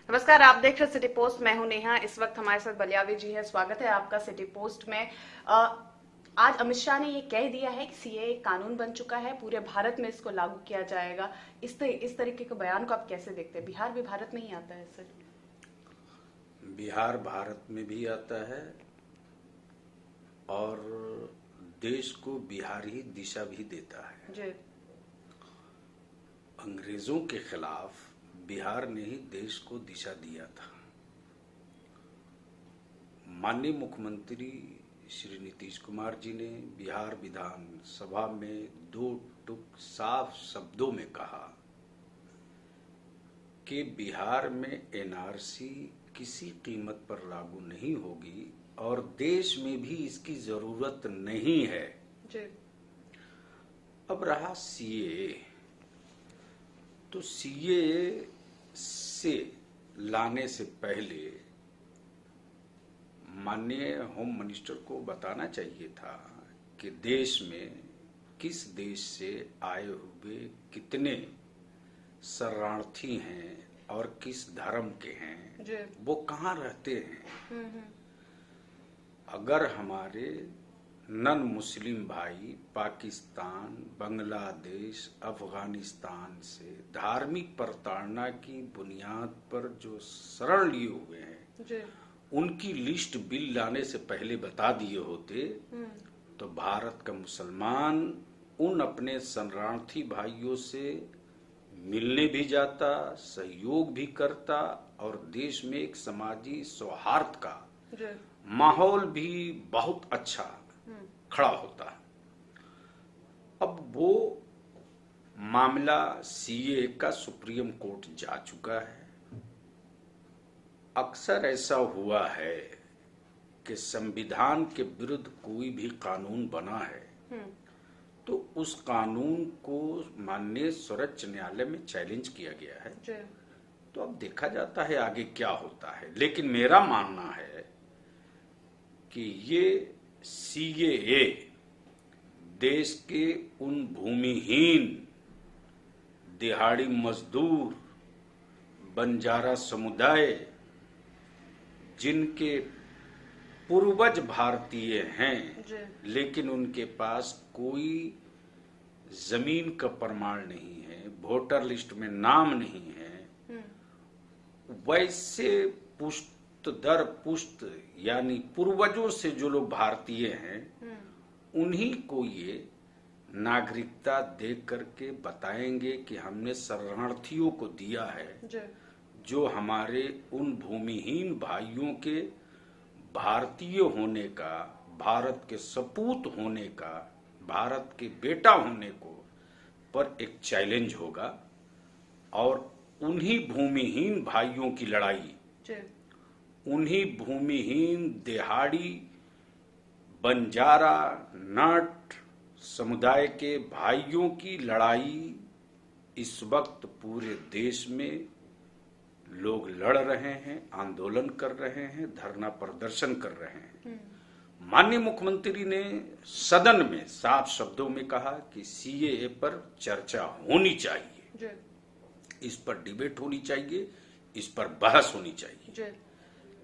नमस्कार, आप देख रहे सिटी पोस्ट। मैं हूं नेहा। इस वक्त हमारे साथ बलियावी जी है। स्वागत है आपका सिटी पोस्ट में। आज अमित शाह ने ये कह दिया है कि सीए एक कानून बन चुका है, पूरे भारत में इसको लागू किया जाएगा। इस तरीके के बयान को आप कैसे देखते हैं? बिहार भी भारत में ही आता है सर? बिहार भारत में भी आता है और देश को बिहार ही दिशा भी देता है। जी। अंग्रेजों के खिलाफ बिहार ने ही देश को दिशा दिया था। माननीय मुख्यमंत्री श्री नीतीश कुमार जी ने बिहार विधान सभा में दो टूक साफ शब्दों में कहा कि बिहार में एनआरसी किसी कीमत पर लागू नहीं होगी और देश में भी इसकी जरूरत नहीं है। जी। अब रहा सीए, तो सीए से लाने से पहले माननीय होम मिनिस्टर को बताना चाहिए था कि देश में किस देश से आए हुए कितने शरणार्थी हैं और किस धर्म के हैं, जी। वो कहाँ रहते हैं। अगर हमारे नन मुस्लिम भाई पाकिस्तान, बांग्लादेश, अफगानिस्तान से धार्मिक प्रताड़ना की बुनियाद पर जो शरण लिए हुए हैं, जी। उनकी लिस्ट बिल लाने से पहले बता दिए होते तो भारत का मुसलमान उन अपने शरणार्थी भाइयों से मिलने भी जाता, सहयोग भी करता और देश में एक समाजी सौहार्द का माहौल भी बहुत अच्छा खड़ा होता। अब वो मामला सीए का सुप्रीम कोर्ट जा चुका है। अक्सर ऐसा हुआ है कि संविधान के विरुद्ध कोई भी कानून बना है तो उस कानून को माननीय सर्वोच्च न्यायालय में चैलेंज किया गया है। तो अब देखा जाता है आगे क्या होता है। लेकिन मेरा मानना है कि ये सीएए देश के उन भूमिहीन दिहाड़ी मजदूर बंजारा समुदाय जिनके पूर्वज भारतीय हैं लेकिन उनके पास कोई जमीन का प्रमाण नहीं है, वोटर लिस्ट में नाम नहीं है, वैसे पुश्त दर पुश्त यानी पूर्वजों से जो लोग भारतीय हैं उन्हीं को ये नागरिकता दे करके बताएंगे कि हमने शरणार्थियों को दिया है जो हमारे उन भूमिहीन भाइयों के भारतीय होने का, भारत के सपूत होने का, भारत के बेटा होने को पर एक चैलेंज होगा। और उन्हीं भूमिहीन भाइयों की लड़ाई, उन्हीं भूमिहीन दिहाड़ी बंजारा नट समुदाय के भाइयों की लड़ाई इस वक्त पूरे देश में लोग लड़ रहे हैं, आंदोलन कर रहे हैं, धरना प्रदर्शन कर रहे हैं। माननीय मुख्यमंत्री ने सदन में साफ शब्दों में कहा कि सीएए पर चर्चा होनी चाहिए, इस पर डिबेट होनी चाहिए, इस पर बहस होनी चाहिए।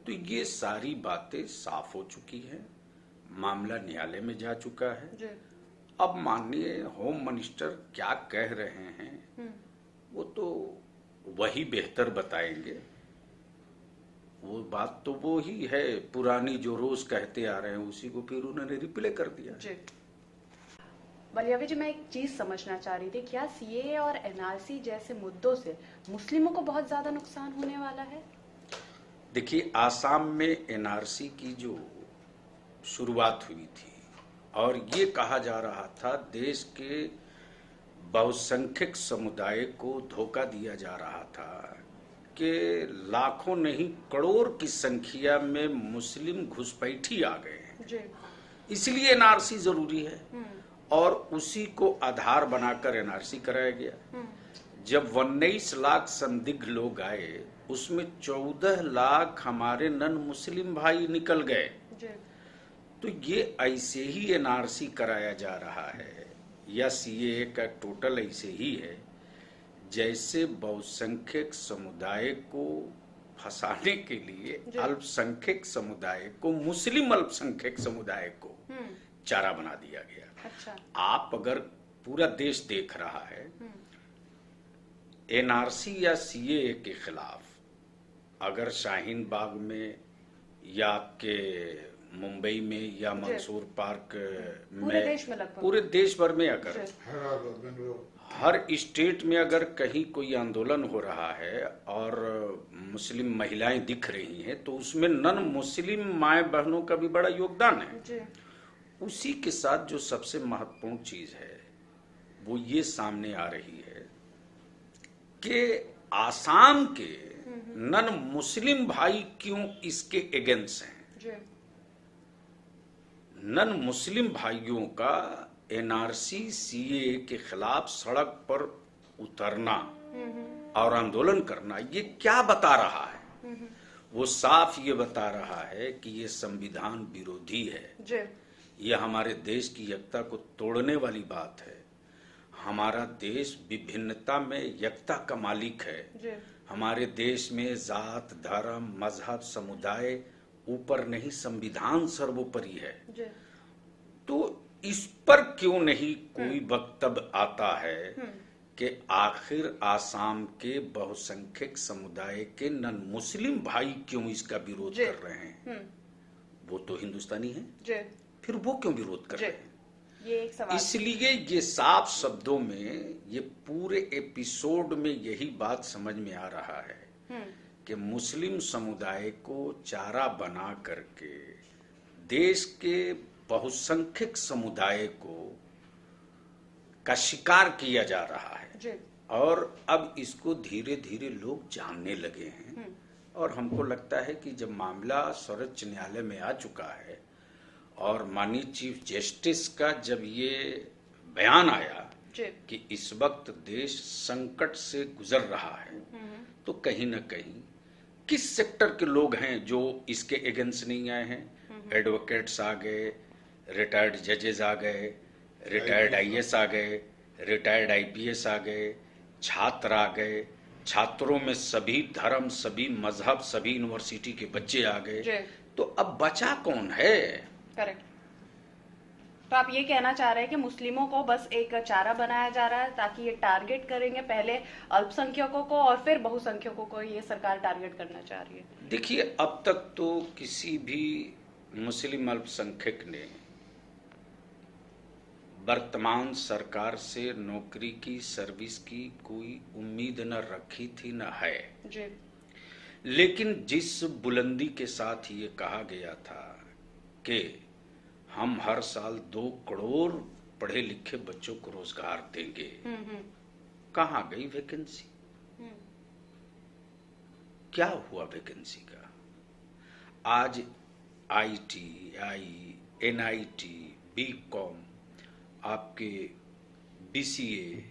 तो ये सारी बातें साफ हो चुकी हैं, मामला न्यायालय में जा चुका है। अब माननीय होम मिनिस्टर क्या कह रहे हैं वो तो वही बेहतर बताएंगे। वो बात तो वो ही है, पुरानी जो रोज कहते आ रहे हैं उसी को फिर उन्होंने रिप्ले कर दिया। बलियावी जी, मैं एक चीज समझना चाह रही थी, क्या सीए और एनआरसी जैसे मुद्दों से मुस्लिमों को बहुत ज्यादा नुकसान होने वाला है? देखिए, आसाम में एनआरसी की जो शुरुआत हुई थी और ये कहा जा रहा था देश के बहुसंख्यक समुदाय को धोखा दिया जा रहा था कि लाखों नहीं करोड़ की संख्या में मुस्लिम घुसपैठी आ गए हैं, इसलिए एनआरसी जरूरी है। और उसी को आधार बनाकर एनआरसी कराया गया। जब 19 लाख संदिग्ध लोग आए उसमें 14 लाख हमारे नन मुस्लिम भाई निकल गए। तो ये ऐसे ही एनआरसी कराया जा रहा है या सीएए का टोटल ऐसे ही है जैसे बहुसंख्यक समुदाय को फंसाने के लिए अल्पसंख्यक समुदाय को, मुस्लिम अल्पसंख्यक समुदाय को चारा बना दिया गया। अच्छा। आप अगर पूरा देश देख रहा है, एनआरसी या सीएए के खिलाफ अगर शाहीन बाग में या आपके मुंबई में या मंसूर पार्क में, पूरे देश भर में अगर हर स्टेट में अगर कहीं कोई आंदोलन हो रहा है और मुस्लिम महिलाएं दिख रही हैं, तो उसमें नन मुस्लिम माए बहनों का भी बड़ा योगदान है। उसी के साथ जो सबसे महत्वपूर्ण चीज है वो ये सामने आ रही है कि आसाम के नन मुस्लिम भाई क्यों इसके अगेंस्ट हैं। नन मुस्लिम भाइयों का एनआरसी सीए के खिलाफ सड़क पर उतरना और आंदोलन करना, ये क्या बता रहा है? वो साफ ये बता रहा है कि ये संविधान विरोधी है। ये हमारे देश की एकता को तोड़ने वाली बात है। हमारा देश विभिन्नता में एकता का मालिक है। हमारे देश में जात, धर्म, मजहब, समुदाय ऊपर नहीं, संविधान सर्वोपरि है। तो इस पर क्यों नहीं कोई वक्तव्य आता है कि आखिर आसाम के बहुसंख्यक समुदाय के नन मुस्लिम भाई क्यों इसका विरोध कर रहे हैं? वो तो हिंदुस्तानी है, फिर वो क्यों विरोध कर रहे हैं? ये एक सवाल। इसलिए ये साफ शब्दों में, ये पूरे एपिसोड में यही बात समझ में आ रहा है कि मुस्लिम समुदाय को चारा बना करके देश के बहुसंख्यक समुदाय को का शिकार किया जा रहा है। और अब इसको धीरे धीरे लोग जानने लगे हैं। और हमको लगता है कि जब मामला सर्वोच्च न्यायालय में आ चुका है और माननीय चीफ जस्टिस का जब ये बयान आया कि इस वक्त देश संकट से गुजर रहा है, तो कहीं ना कहीं किस सेक्टर के लोग हैं जो इसके अगेंस्ट नहीं आए हैं? एडवोकेट्स आ गए, रिटायर्ड जजेस आ गए, रिटायर्ड आईएएस आ गए, रिटायर्ड आईपीएस आ गए, छात्र आ गए, छात्रों में सभी धर्म, सभी मजहब, सभी यूनिवर्सिटी के बच्चे आ गए। तो अब बचा कौन है? करेक्ट। तो आप ये कहना चाह रहे हैं कि मुस्लिमों को बस एक चारा बनाया जा रहा है ताकि ये टारगेट करेंगे पहले अल्पसंख्यकों को और फिर बहुसंख्यकों को ये सरकार टारगेट करना चाह रही है। देखिए, अब तक तो किसी भी मुस्लिम अल्पसंख्यक ने वर्तमान सरकार से नौकरी की, सर्विस की कोई उम्मीद न रखी थी, न है। लेकिन जिस बुलंदी के साथ ये कहा गया था कि हम हर साल 2 करोड़ पढ़े लिखे बच्चों को रोजगार देंगे, कहाँ गई वैकेंसी? क्या हुआ वैकेंसी का? आज ITI, NIT, BCom, आपके BCA,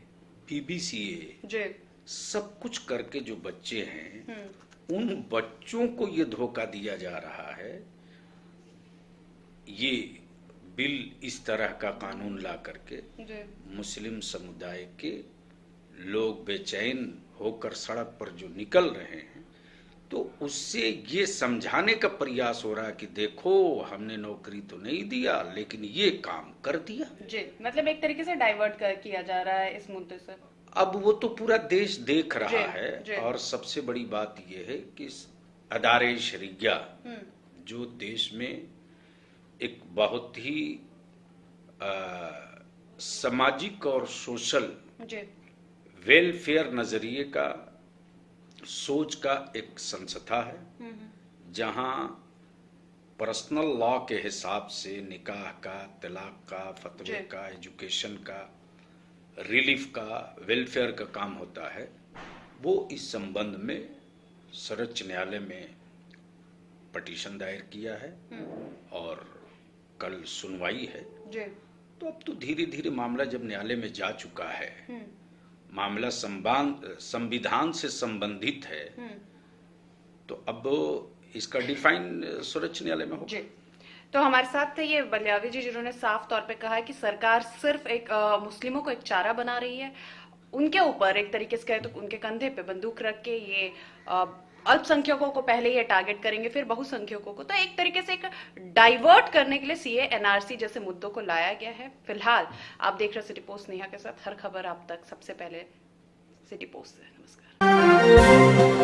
PBCA, सब कुछ करके जो बच्चे हैं, उन बच्चों को ये धोखा दिया जा रहा है। ये बिल, इस तरह का कानून ला करके मुस्लिम समुदाय के लोग बेचैन होकर सड़क पर जो निकल रहे हैं, तो उससे ये समझाने का प्रयास हो रहा है कि देखो, हमने नौकरी तो नहीं दिया लेकिन ये काम कर दिया। मतलब एक तरीके से डाइवर्ट किया जा रहा है इस मुद्दे से। अब वो तो पूरा देश देख रहा है। और सबसे बड़ी बात ये है कि अदारे शरिया जो देश में एक बहुत ही सामाजिक और सोशल वेलफेयर नजरिए का, सोच का एक संस्था है, जहां पर्सनल लॉ के हिसाब से निकाह का, तलाक का, फतवे का, एजुकेशन का, रिलीफ का, वेलफेयर का काम होता है। वो इस संबंध में सर्वोच्च न्यायालय में पिटीशन दायर किया है और कल सुनवाई है। तो अब तो धीरे धीरे मामला जब न्यायालय में जा चुका है, मामला संविधान से संबंधित है, तो अब इसका डिफाइन सर्वोच्च न्यायालय में होगा। तो हमारे साथ थे ये बलियावी जी, जिन्होंने साफ तौर पे कहा है कि सरकार सिर्फ एक मुस्लिमों को एक चारा बना रही है। उनके ऊपर एक तरीके से कहे तो उनके कंधे पे बंदूक रख के ये अल्पसंख्यकों को पहले ये टारगेट करेंगे, फिर बहुसंख्यकों को। तो एक तरीके से एक डाइवर्ट करने के लिए सीए एनआरसी जैसे मुद्दों को लाया गया है। फिलहाल आप देख रहे हो सिटी पोस्ट नेहा के साथ, हर खबर आप तक सबसे पहले सिटी पोस्ट से। नमस्कार।